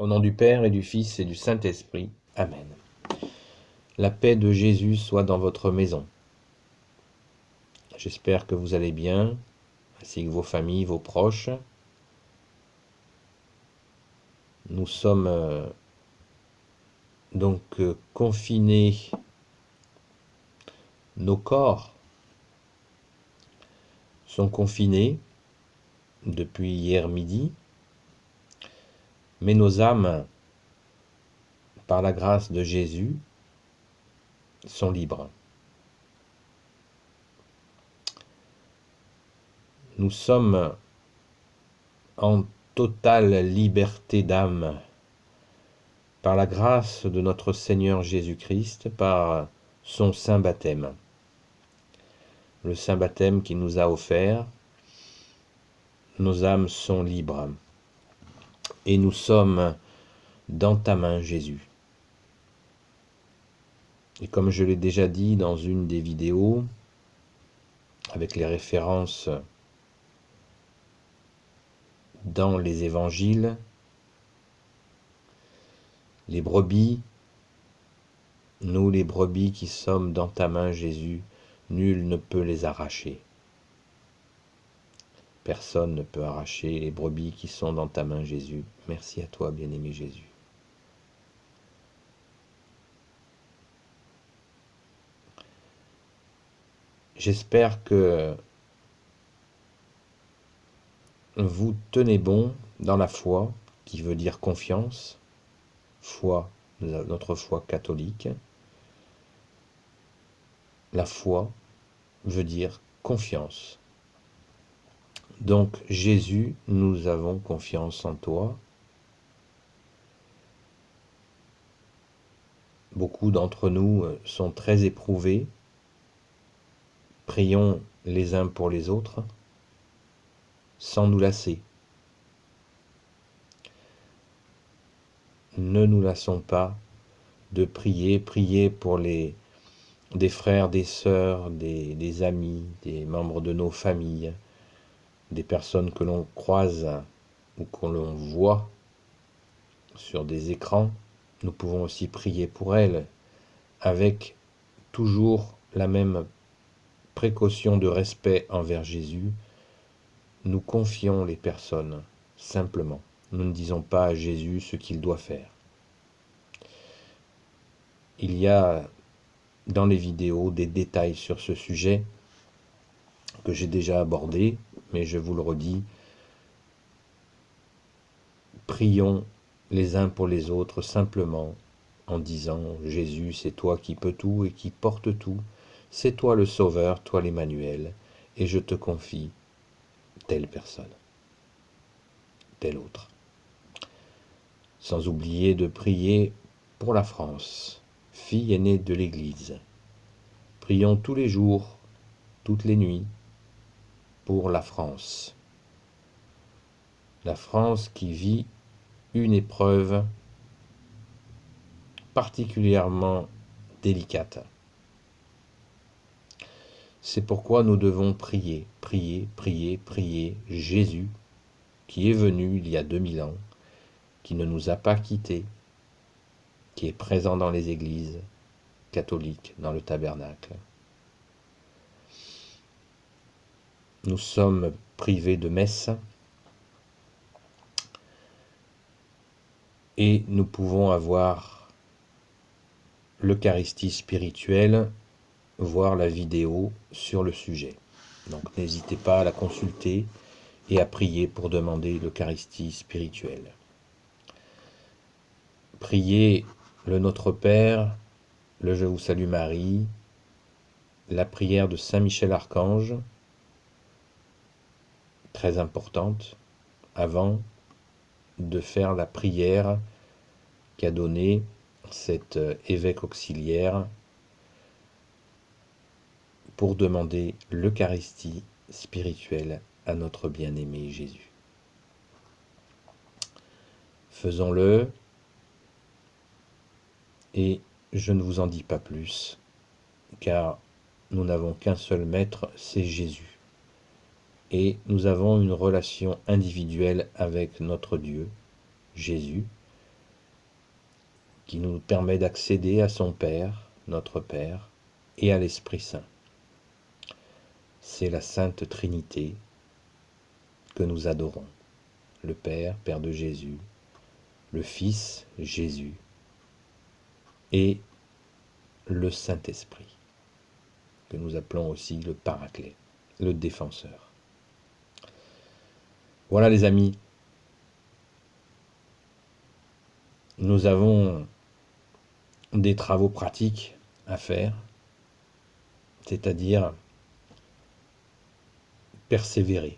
Au nom du Père et du Fils et du Saint-Esprit. Amen. La paix de Jésus soit dans votre maison. J'espère que vous allez bien, ainsi que vos familles, vos proches. Nous sommes confinés, nos corps sont confinés depuis hier midi, mais nos âmes, par la grâce de Jésus, sont libres. Nous sommes en totale liberté d'âme par la grâce de notre Seigneur Jésus-Christ, par son saint baptême. Le saint baptême qu'il nous a offert, nos âmes sont libres. Et nous sommes dans ta main, Jésus. Et comme je l'ai déjà dit dans une des vidéos, avec les références dans les évangiles, les brebis, nous les brebis qui sommes dans ta main, Jésus, nul ne peut les arracher. Personne ne peut arracher les brebis qui sont dans ta main, Jésus. Merci à toi, bien-aimé Jésus. J'espère que vous tenez bon dans la foi, qui veut dire confiance, foi, notre foi catholique. La foi veut dire confiance. Donc, Jésus, nous avons confiance en toi. Beaucoup d'entre nous sont très éprouvés. Prions les uns pour les autres, sans nous lasser. Ne nous lassons pas de prier, prier pour des frères, des sœurs, des amis, des membres de nos familles, des personnes que l'on croise ou que l'on voit sur des écrans. Nous pouvons aussi prier pour elles, avec toujours la même précaution de respect envers Jésus. Nous confions les personnes, simplement. Nous ne disons pas à Jésus ce qu'il doit faire. Il y a dans les vidéos des détails sur ce sujet que j'ai déjà abordé, mais je vous le redis, prions les uns pour les autres simplement en disant « Jésus, c'est toi qui peux tout et qui porte tout, c'est toi le Sauveur, toi l'Emmanuel, et je te confie telle personne, telle autre. » Sans oublier de prier pour la France, fille aînée de l'Église. Prions tous les jours, toutes les nuits, pour la France. La France qui vit une épreuve particulièrement délicate. C'est pourquoi nous devons prier, prier, prier, prier Jésus, qui est venu il y a 2000 ans, qui ne nous a pas quittés, qui est présent dans les églises catholiques, dans le tabernacle. Nous sommes privés de messe et nous pouvons avoir l'Eucharistie spirituelle, voir la vidéo sur le sujet. Donc n'hésitez pas à la consulter et à prier pour demander l'Eucharistie spirituelle. Priez le Notre Père, le Je vous salue Marie, la prière de Saint Michel Archange, très importante, avant de faire la prière qu'a donnée cet évêque auxiliaire pour demander l'Eucharistie spirituelle à notre bien-aimé Jésus. Faisons-le, et je ne vous en dis pas plus, car nous n'avons qu'un seul maître, c'est Jésus. Et nous avons une relation individuelle avec notre Dieu, Jésus, qui nous permet d'accéder à son Père, notre Père, et à l'Esprit Saint. C'est la Sainte Trinité que nous adorons. Le Père, Père de Jésus, le Fils, Jésus, et le Saint-Esprit, que nous appelons aussi le Paraclet, le Défenseur. Voilà les amis, nous avons des travaux pratiques à faire, c'est-à-dire persévérer.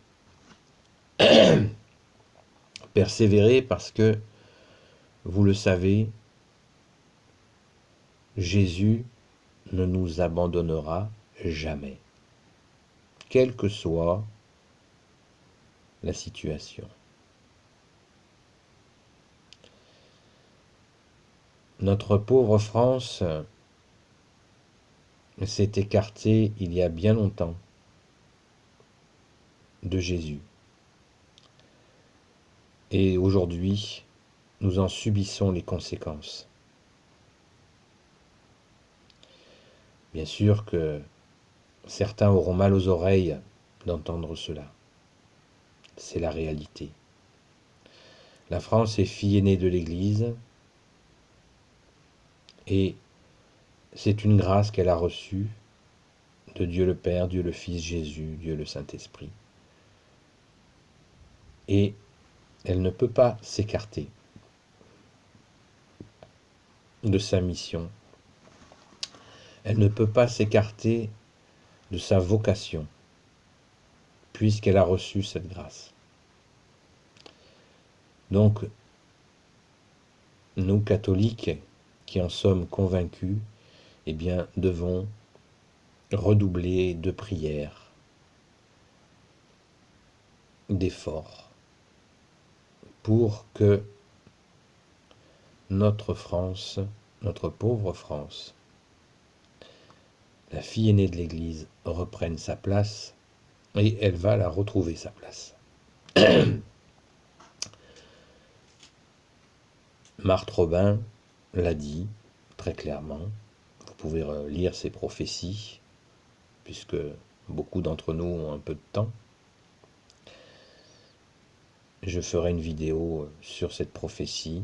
Persévérer parce que, vous le savez, Jésus ne nous abandonnera jamais, quelle que soit la situation. Notre pauvre France s'est écartée il y a bien longtemps de Jésus. Et aujourd'hui, nous en subissons les conséquences. Bien sûr que certains auront mal aux oreilles d'entendre cela. C'est la réalité. La France est fille aînée de l'Église et c'est une grâce qu'elle a reçue de Dieu le Père, Dieu le Fils, Jésus, Dieu le Saint-Esprit. Et elle ne peut pas s'écarter de sa mission. Elle ne peut pas s'écarter de sa vocation, puisqu'elle a reçu cette grâce. Donc, nous, catholiques, qui en sommes convaincus, eh bien, devons redoubler de prières, d'efforts, pour que notre France, notre pauvre France, la fille aînée de l'Église, reprenne sa place, et elle va la retrouver, sa place. Marthe Robin l'a dit très clairement. Vous pouvez lire ses prophéties, puisque beaucoup d'entre nous ont un peu de temps. Je ferai une vidéo sur cette prophétie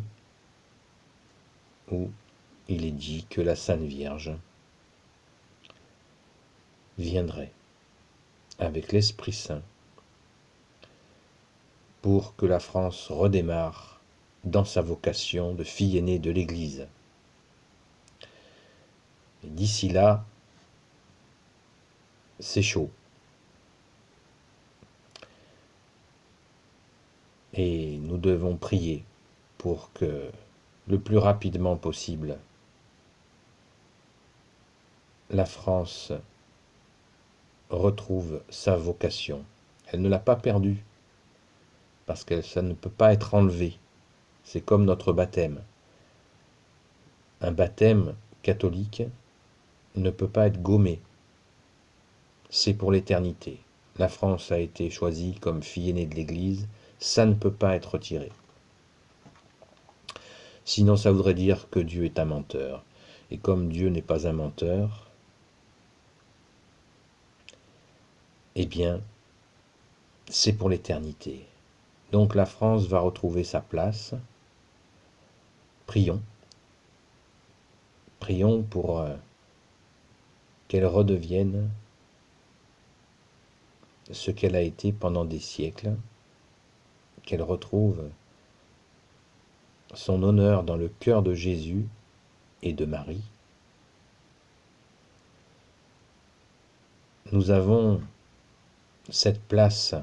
où il est dit que la Sainte Vierge viendrait avec l'Esprit Saint pour que la France redémarre dans sa vocation de fille aînée de l'Église. D'ici là, c'est chaud. Et nous devons prier pour que le plus rapidement possible, la France retrouve sa vocation. Elle ne l'a pas perdue, parce que ça ne peut pas être enlevé. C'est comme notre baptême. Un baptême catholique ne peut pas être gommé. C'est pour l'éternité. La France a été choisie comme fille aînée de l'Église, ça ne peut pas être retiré. Sinon, ça voudrait dire que Dieu est un menteur. Et comme Dieu n'est pas un menteur, eh bien, c'est pour l'éternité. Donc la France va retrouver sa place. Prions. Prions pour qu'elle redevienne ce qu'elle a été pendant des siècles, qu'elle retrouve son honneur dans le cœur de Jésus et de Marie. Nous avons cette place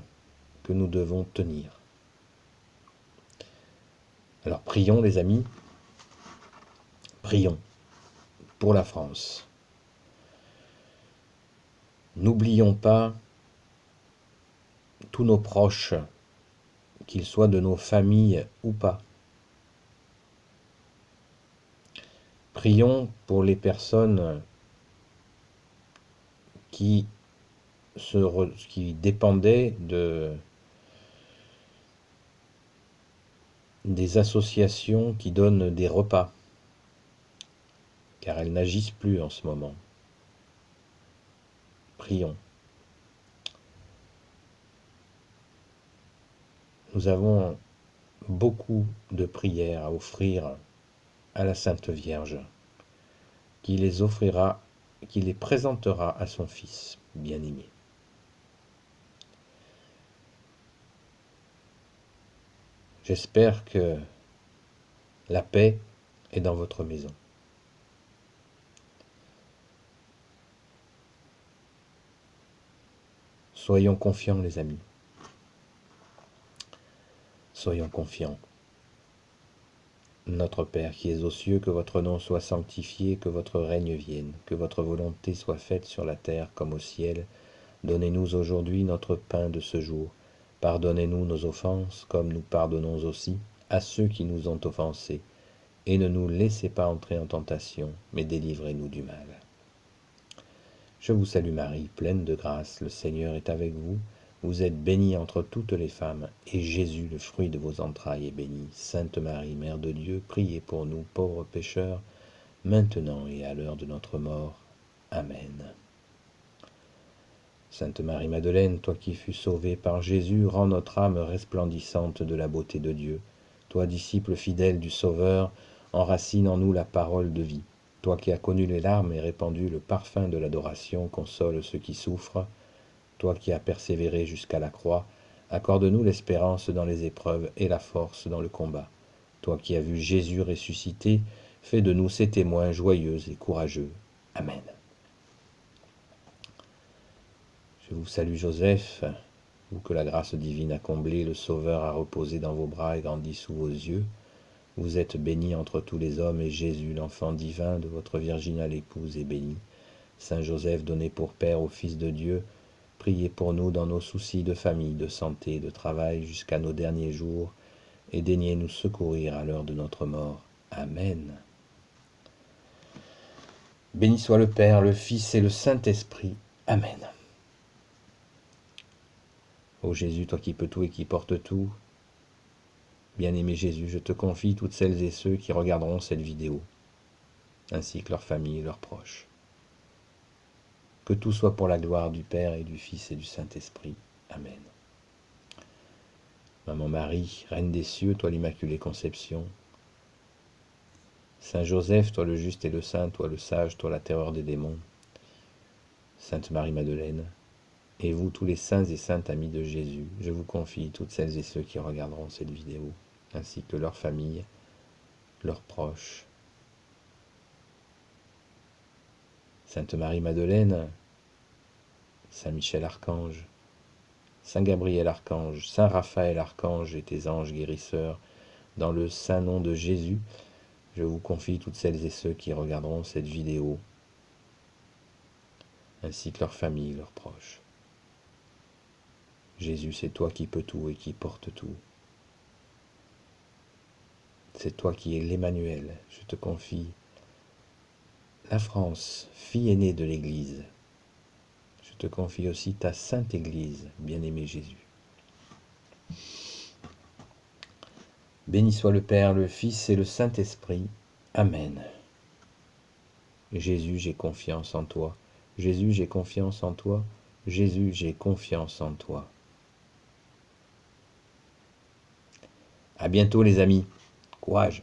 que nous devons tenir. Alors prions les amis, prions pour la France. N'oublions pas tous nos proches, qu'ils soient de nos familles ou pas. Prions pour les personnes qui dépendaient des associations qui donnent des repas car elles n'agissent plus en ce moment. Prions. Nous avons beaucoup de prières à offrir à la Sainte Vierge, qui les offrira, qui les présentera à son Fils bien-aimé. J'espère que la paix est dans votre maison. Soyons confiants, les amis. Soyons confiants. Notre Père qui es aux cieux, que votre nom soit sanctifié, que votre règne vienne, que votre volonté soit faite sur la terre comme au ciel. Donnez-nous aujourd'hui notre pain de ce jour. Pardonnez-nous nos offenses, comme nous pardonnons aussi à ceux qui nous ont offensés. Et ne nous laissez pas entrer en tentation, mais délivrez-nous du mal. Je vous salue Marie, pleine de grâce, le Seigneur est avec vous. Vous êtes bénie entre toutes les femmes, et Jésus, le fruit de vos entrailles, est béni. Sainte Marie, Mère de Dieu, priez pour nous, pauvres pécheurs, maintenant et à l'heure de notre mort. Amen. Sainte Marie-Madeleine, toi qui fus sauvée par Jésus, rends notre âme resplendissante de la beauté de Dieu. Toi, disciple fidèle du Sauveur, enracine en nous la parole de vie. Toi qui as connu les larmes et répandu le parfum de l'adoration, console ceux qui souffrent. Toi qui as persévéré jusqu'à la croix, accorde-nous l'espérance dans les épreuves et la force dans le combat. Toi qui as vu Jésus ressuscité, fais de nous ses témoins joyeux et courageux. Amen. Je vous salue Joseph, vous que la grâce divine a comblé, le Sauveur a reposé dans vos bras et grandi sous vos yeux. Vous êtes bénie entre tous les hommes, et Jésus, l'enfant divin de votre virginale épouse, est béni. Saint Joseph, donné pour Père au Fils de Dieu, priez pour nous dans nos soucis de famille, de santé, de travail, jusqu'à nos derniers jours, et daignez nous secourir à l'heure de notre mort. Amen. Béni soit le Père, le Fils et le Saint-Esprit. Amen. Ô Jésus, toi qui peux tout et qui portes tout, bien-aimé Jésus, je te confie toutes celles et ceux qui regarderont cette vidéo, ainsi que leurs familles et leurs proches. Que tout soit pour la gloire du Père et du Fils et du Saint-Esprit. Amen. Maman Marie, Reine des cieux, toi l'Immaculée Conception. Saint Joseph, toi le juste et le saint, toi le sage, toi la terreur des démons. Sainte Marie-Madeleine, et vous tous les saints et saintes amis de Jésus, je vous confie toutes celles et ceux qui regarderont cette vidéo, ainsi que leurs familles, leurs proches. Sainte Marie-Madeleine, Saint Michel Archange, Saint Gabriel Archange, Saint Raphaël Archange et tes anges guérisseurs, dans le saint nom de Jésus, je vous confie toutes celles et ceux qui regarderont cette vidéo, ainsi que leurs familles, leurs proches. Jésus, c'est toi qui peux tout et qui porte tout. C'est toi qui es l'Emmanuel. Je te confie la France, fille aînée de l'Église. Je te confie aussi ta sainte Église, bien-aimé Jésus. Béni soit le Père, le Fils et le Saint-Esprit. Amen. Jésus, j'ai confiance en toi. Jésus, j'ai confiance en toi. Jésus, j'ai confiance en toi. À bientôt les amis. Courage.